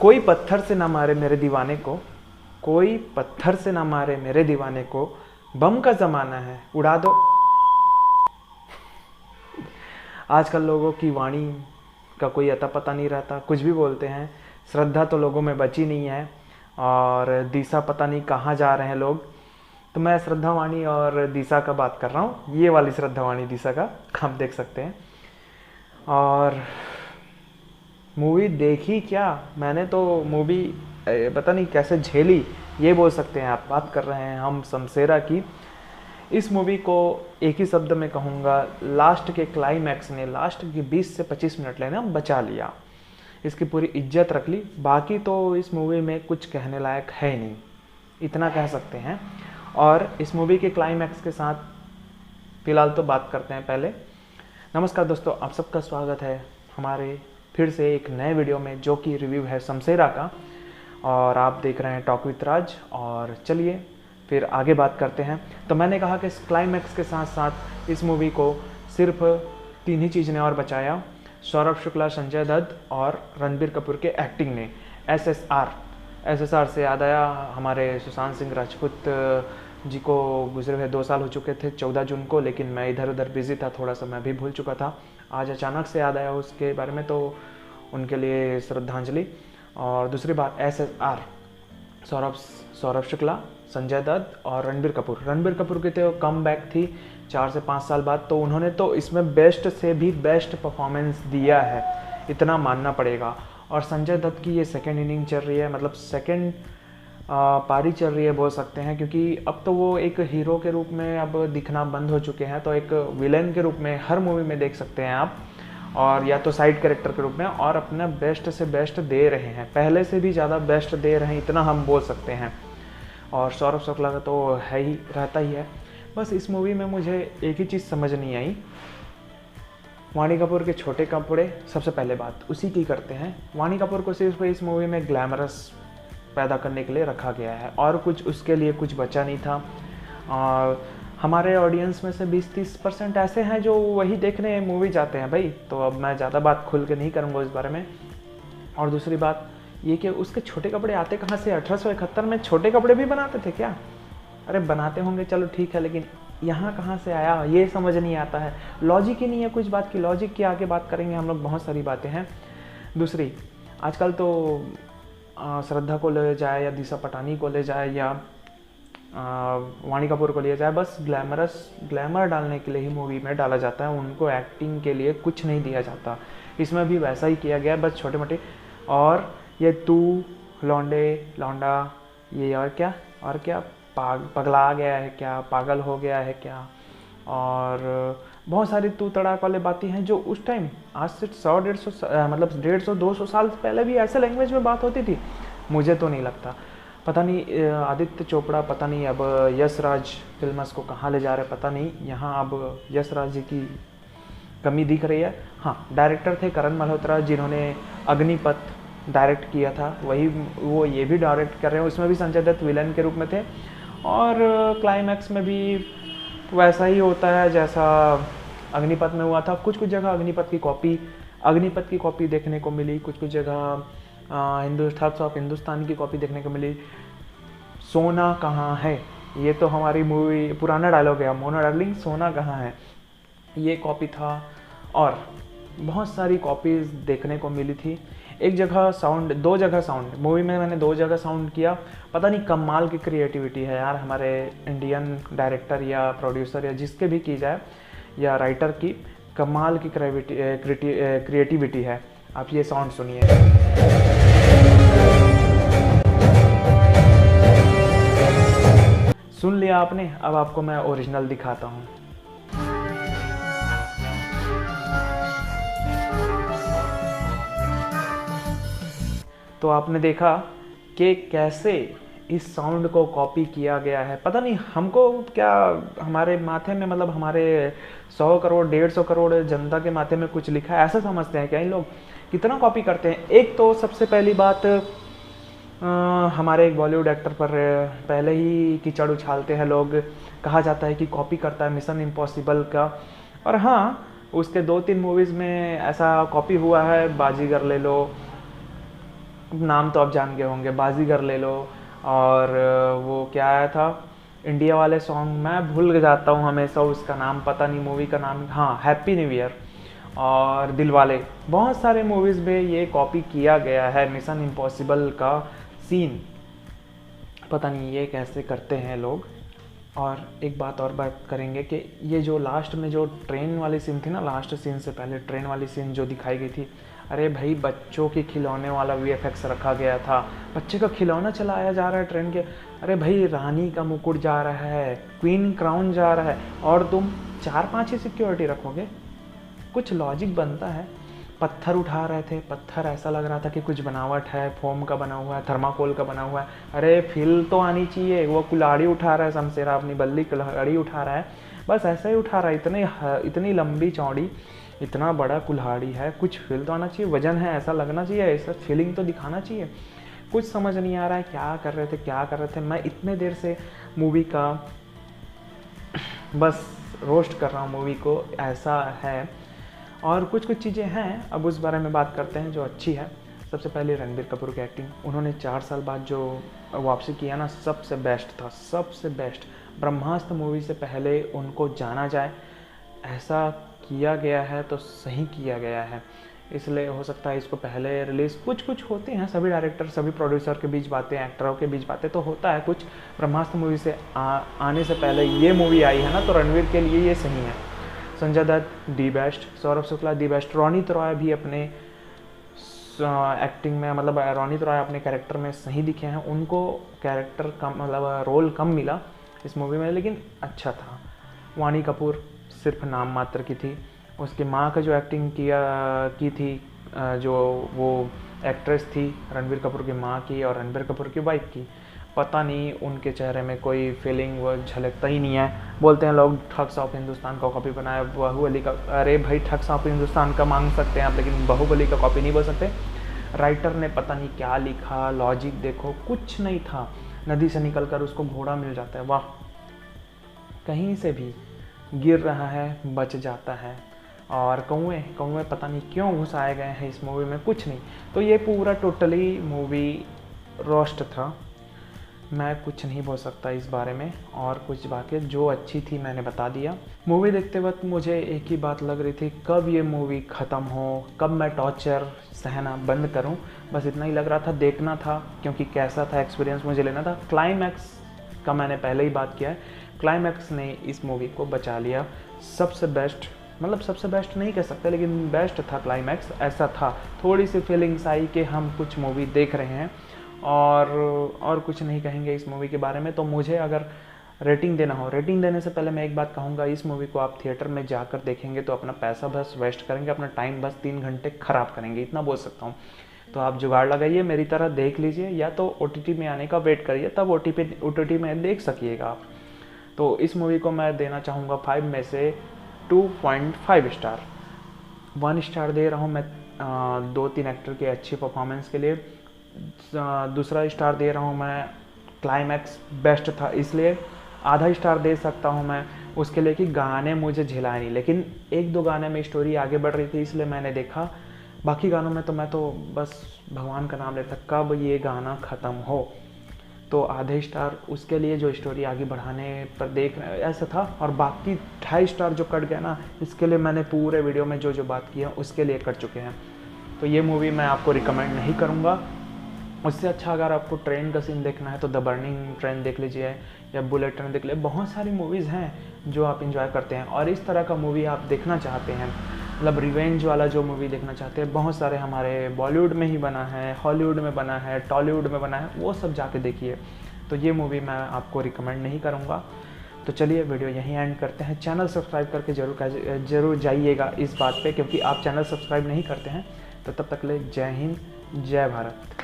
कोई पत्थर से ना मारे मेरे दीवाने को, कोई पत्थर से ना मारे मेरे दीवाने को, बम का ज़माना है उड़ा दो। आजकल लोगों की वाणी का कोई अता पता नहीं रहता, कुछ भी बोलते हैं। श्रद्धा तो लोगों में बची नहीं है और दिशा पता नहीं कहाँ जा रहे हैं लोग। तो मैं श्रद्धा वाणी और दिशा का बात कर रहा हूँ, ये वाली श्रद्धा वाणी दिशा का आप देख सकते हैं। और मूवी देखी क्या, मैंने तो मूवी पता नहीं कैसे झेली, ये बोल सकते हैं आप। बात कर रहे हैं हम शमशेरा की। इस मूवी को एक ही शब्द में कहूँगा, लास्ट के क्लाइमैक्स ने लास्ट के 20 से 25 मिनट लेना बचा लिया, इसकी पूरी इज्जत रख ली। बाकी तो इस मूवी में कुछ कहने लायक है नहीं, इतना कह सकते हैं। और इस मूवी के क्लाइमैक्स के साथ फिलहाल तो बात करते हैं पहले। नमस्कार दोस्तों, आप सबका स्वागत है हमारे फिर से एक नए वीडियो में, जो कि रिव्यू है शमशेरा का। और आप देख रहे हैं टॉक विद राज। और चलिए फिर आगे बात करते हैं। तो मैंने कहा कि इस क्लाइमैक्स के साथ साथ इस मूवी को सिर्फ 3 ही चीज़ ने और बचाया, सौरभ शुक्ला, संजय दत्त और रणबीर कपूर के एक्टिंग ने। एसएसआर से याद आया, हमारे सुशांत सिंह राजपूत जी को गुजरे हुए 2 साल हो चुके थे 14 जून को, लेकिन मैं इधर उधर बिजी था, थोड़ा सा मैं भी भूल चुका था। आज अचानक से याद आया उसके बारे में, तो उनके लिए श्रद्धांजलि। और दूसरी बात, एसएसआर, सौरभ शुक्ला, संजय दत्त और रणबीर कपूर की तो कम बैक थी 4 से 5 साल बाद, तो उन्होंने तो इसमें बेस्ट से भी बेस्ट परफॉर्मेंस दिया है, इतना मानना पड़ेगा। और संजय दत्त की ये सेकेंड इनिंग चल रही है, मतलब सेकेंड पारी चल रही है बोल सकते हैं, क्योंकि अब तो वो एक हीरो के रूप में अब दिखना बंद हो चुके हैं, तो एक विलेन के रूप में हर मूवी में देख सकते हैं आप, और या तो साइड कैरेक्टर के रूप में, और अपना बेस्ट से बेस्ट दे रहे हैं, पहले से भी ज़्यादा बेस्ट दे रहे हैं, इतना हम बोल सकते हैं। और सौरभ शुक्ला का तो है ही, रहता ही है। बस इस मूवी में मुझे एक ही चीज़ समझ नहीं आई, वाणी कपूर के छोटे कपड़े। सबसे पहले बात उसी की करते हैं। वाणी कपूर को सिर्फ इस मूवी में ग्लैमरस पैदा करने के लिए रखा गया है, और कुछ उसके लिए कुछ बचा नहीं था। और हमारे ऑडियंस में से 20-30% ऐसे हैं जो वही देखने मूवी जाते हैं भाई, तो अब मैं ज़्यादा बात खुल के नहीं करूँगा इस बारे में। और दूसरी बात ये कि उसके छोटे कपड़े आते कहाँ से? 1871 में छोटे कपड़े भी बनाते थे क्या? अरे बनाते होंगे, चलो ठीक है, लेकिन यहाँ कहाँ से आया ये समझ नहीं आता है। लॉजिक ही नहीं है कुछ बात की। लॉजिक की आगे बात करेंगे हम लोग, बहुत सारी बातें हैं। दूसरी, आजकल तो श्रद्धा को ले जाए या दिशा पटानी को ले जाए या वाणी कपूर को लिया जाए, बस ग्लैमर डालने के लिए ही मूवी में डाला जाता है, उनको एक्टिंग के लिए कुछ नहीं दिया जाता। इसमें भी वैसा ही किया गया है, बस छोटे मोटे। और ये तू लौंडा ये और क्या पगला गया है क्या, पागल हो गया है क्या, और बहुत सारी तू तड़ाक वाले बातें हैं जो उस टाइम आज से 100-150 मतलब 150-200 साल पहले भी ऐसे लैंग्वेज में बात होती थी। मुझे तो नहीं लगता, पता नहीं आदित्य चोपड़ा पता नहीं अब यश राज फिल्म्स को कहाँ ले जा रहे, पता नहीं। यहाँ अब यश राज जी की कमी दिख रही है। हाँ, डायरेक्टर थे करण मल्होत्रा, जिन्होंने अग्निपथ डायरेक्ट किया था, वही वो ये भी डायरेक्ट कर रहे हैं। उसमें भी संजय दत्त विलन के रूप में थे, और क्लाइमैक्स में भी वैसा ही होता है जैसा अग्निपथ में हुआ था। कुछ जगह अग्निपथ की कॉपी देखने को मिली, कुछ जगह हिंदुस्तान की कॉपी देखने को मिली। सोना कहाँ है, ये तो हमारी मूवी पुराना डायलॉग है, मोना डार्लिंग सोना कहाँ है, ये कॉपी था। और बहुत सारी कॉपीज़ देखने को मिली थी। एक जगह साउंड, 2 जगह साउंड, मूवी में मैंने 2 जगह साउंड किया। पता नहीं, कमाल की क्रिएटिविटी है यार हमारे इंडियन डायरेक्टर या प्रोड्यूसर या जिसके भी की जाए, या राइटर की, कमाल की क्रिएटिविटी है। आप ये साउंड सुनिए। सुन लिया आपने, अब आपको मैं ओरिजिनल दिखाता हूँ। तो आपने देखा कि कैसे इस साउंड को कॉपी किया गया है। पता नहीं हमको क्या, हमारे माथे में, मतलब हमारे 100 करोड़ 150 करोड़ जनता के माथे में कुछ लिखा है, ऐसा समझते हैं क्या इन लोग? कितना कॉपी करते हैं। एक तो सबसे पहली बात, हमारे एक बॉलीवुड एक्टर पर पहले ही कीचड़ उछालते हैं लोग, कहा जाता है कि कॉपी करता है मिशन इम्पॉसिबल का। और हाँ, उसके 2-3 मूवीज़ में ऐसा कॉपी हुआ है, बाजीगर ले लो, नाम तो आप जान गए होंगे, बाजीगर ले लो, और वो क्या आया था इंडिया वाले सॉन्ग, मैं भूल जाता हूँ हमेशा उसका नाम, पता नहीं मूवी का नाम, हाँ हैप्पी न्यू ईयर और दिलवाले, बहुत सारे मूवीज़ में ये कॉपी किया गया है मिशन इम्पॉसिबल का सीन, पता नहीं ये कैसे करते हैं लोग। और एक बात और बात करेंगे कि ये जो लास्ट में जो ट्रेन वाली सीन थी ना, लास्ट सीन से पहले ट्रेन वाली सीन जो दिखाई गई थी, अरे भाई बच्चों के खिलौने वाला VFX रखा गया था, बच्चे का खिलौना चलाया जा रहा है ट्रेन के, अरे भाई रानी का मुकुट जा रहा है, क्वीन क्राउन जा रहा है, और तुम 4-5 ही सिक्योरिटी रखोगे, कुछ लॉजिक बनता है। पत्थर उठा रहे थे, पत्थर ऐसा लग रहा था कि कुछ बनावट है, फोम का बना हुआ है, थर्माकोल का बना हुआ है, अरे फील तो आनी चाहिए। वो कुल्हाड़ी उठा रहा है शमशेरा, अपनी बल्ली कुल्हाड़ी उठा रहा है, बस ऐसा ही उठा रहा है, इतनी लंबी चौड़ी, इतना बड़ा कुल्हाड़ी है, कुछ फील तो आना चाहिए, वजन है ऐसा लगना चाहिए, ऐसा फीलिंग तो दिखाना चाहिए। कुछ समझ नहीं आ रहा है क्या कर रहे थे। मैं इतने देर से मूवी का बस रोस्ट कर रहा हूँ मूवी को, ऐसा है। और कुछ चीज़ें हैं, अब उस बारे में बात करते हैं जो अच्छी है। सबसे पहले रणबीर कपूर की एक्टिंग, उन्होंने 4 साल बाद जो वापसी किया ना, सबसे बेस्ट था, सबसे बेस्ट। ब्रह्मास्त्र मूवी से पहले उनको जाना जाए, ऐसा किया गया है तो सही किया गया है, इसलिए हो सकता है इसको पहले रिलीज़, कुछ होते हैं, सभी डायरेक्टर सभी प्रोड्यूसर के बीच बातें, एक्टरों के बीच बातें तो होता है कुछ। ब्रह्मास्त्र मूवी से आने से पहले ये मूवी आई है ना, तो रणवीर के लिए ये सही है। Sanjay Dutt the best, Saurabh Shukla the best, Ronit Roy भी अपने एक्टिंग में, मतलब रोनित रॉय अपने कैरेक्टर में सही दिखे हैं, उनको कैरेक्टर कम, मतलब रोल कम मिला इस मूवी में, लेकिन अच्छा था। वाणी कपूर सिर्फ नाम मात्र की थी, उसकी माँ का जो एक्टिंग की थी, जो वो एक्ट्रेस थी रणबीर कपूर की माँ की और रणबीर कपूर की वाइफ की, पता नहीं उनके चेहरे में कोई फीलिंग वो झलकता ही नहीं है। बोलते हैं लोग ठग्स ऑफ हिंदुस्तान का कॉपी बनाया, बाहुबली का, अरे भाई ठग्स ऑफ हिंदुस्तान का मांग सकते हैं आप, लेकिन बाहुबली का कॉपी नहीं बोल सकते। राइटर ने पता नहीं क्या लिखा, लॉजिक देखो, कुछ नहीं था। नदी से निकल कर उसको घोड़ा मिल जाता है, वाह, कहीं से भी गिर रहा है बच जाता है। और कौए पता नहीं क्यों घुसाए गए हैं इस मूवी में, कुछ नहीं। तो ये पूरा टोटली मूवी रोस्ट था, मैं कुछ नहीं बोल सकता इस बारे में। और कुछ बातें जो अच्छी थी मैंने बता दिया। मूवी देखते वक्त मुझे एक ही बात लग रही थी, कब ये मूवी ख़त्म हो, कब मैं टॉर्चर सहना बंद करूं, बस इतना ही लग रहा था। देखना था क्योंकि कैसा था एक्सपीरियंस मुझे लेना था। क्लाइमैक्स का मैंने पहले ही बात किया है, क्लाइमैक्स ने इस मूवी को बचा लिया। सबसे बेस्ट, मतलब सबसे बेस्ट नहीं कह सकते, लेकिन बेस्ट था क्लाइमैक्स, ऐसा था। थोड़ी सी फीलिंग्स आई कि हम कुछ मूवी देख रहे हैं, और कुछ नहीं कहेंगे इस मूवी के बारे में। तो मुझे अगर रेटिंग देना हो, रेटिंग देने से पहले मैं एक बात कहूँगा, इस मूवी को आप थिएटर में जाकर देखेंगे तो अपना पैसा बस वेस्ट करेंगे, अपना टाइम बस 3 घंटे ख़राब करेंगे, इतना बोल सकता हूँ। तो आप जुगाड़ लगाइए, मेरी तरह देख लीजिए, या तो OTT में आने का वेट करिए, तब OTT में देख सकिएगा आप। तो इस मूवी को मैं देना चाहूँगा 5 में से 2.5 स्टार। 1 स्टार दे रहा हूँ मैं 2-3 एक्टर के अच्छी परफॉर्मेंस के लिए। दूसरा स्टार दे रहा हूँ मैं, क्लाइमैक्स बेस्ट था इसलिए। आधा स्टार दे सकता हूँ मैं उसके लिए कि गाने मुझे झिलाए नहीं, लेकिन 1-2 गाने में स्टोरी आगे बढ़ रही थी इसलिए मैंने देखा। बाकी गानों में तो मैं तो बस भगवान का नाम लेता कब ये गाना ख़त्म हो। तो आधे स्टार उसके लिए जो स्टोरी आगे बढ़ाने पर देख रहे ऐसा था। और बाकी 2.5 स्टार जो कट गया ना, इसके लिए मैंने पूरे वीडियो में जो बात की है उसके लिए कट चुके हैं। तो ये मूवी मैं आपको रिकमेंड नहीं करूँगा। उससे अच्छा अगर आपको ट्रेन का सीन देखना है तो द बर्निंग ट्रेन देख लीजिए, या बुलेट ट्रेन देख लीजिए। बहुत सारी मूवीज़ हैं जो आप इंजॉय करते हैं, और इस तरह का मूवी आप देखना चाहते हैं, मतलब रिवेंज वाला जो मूवी देखना चाहते हैं, बहुत सारे हमारे बॉलीवुड में ही बना है, हॉलीवुड में बना है, टॉलीवुड में बना है, वो सब जाके देखिए। तो ये मूवी मैं आपको रिकमेंड नहीं करूँगा। तो चलिए वीडियो यहीं एंड करते हैं। चैनल सब्सक्राइब करके ज़रूर जाइएगा इस बात पे, क्योंकि आप चैनल सब्सक्राइब नहीं करते हैं। तो तब तक ले जय हिंद, जय भारत।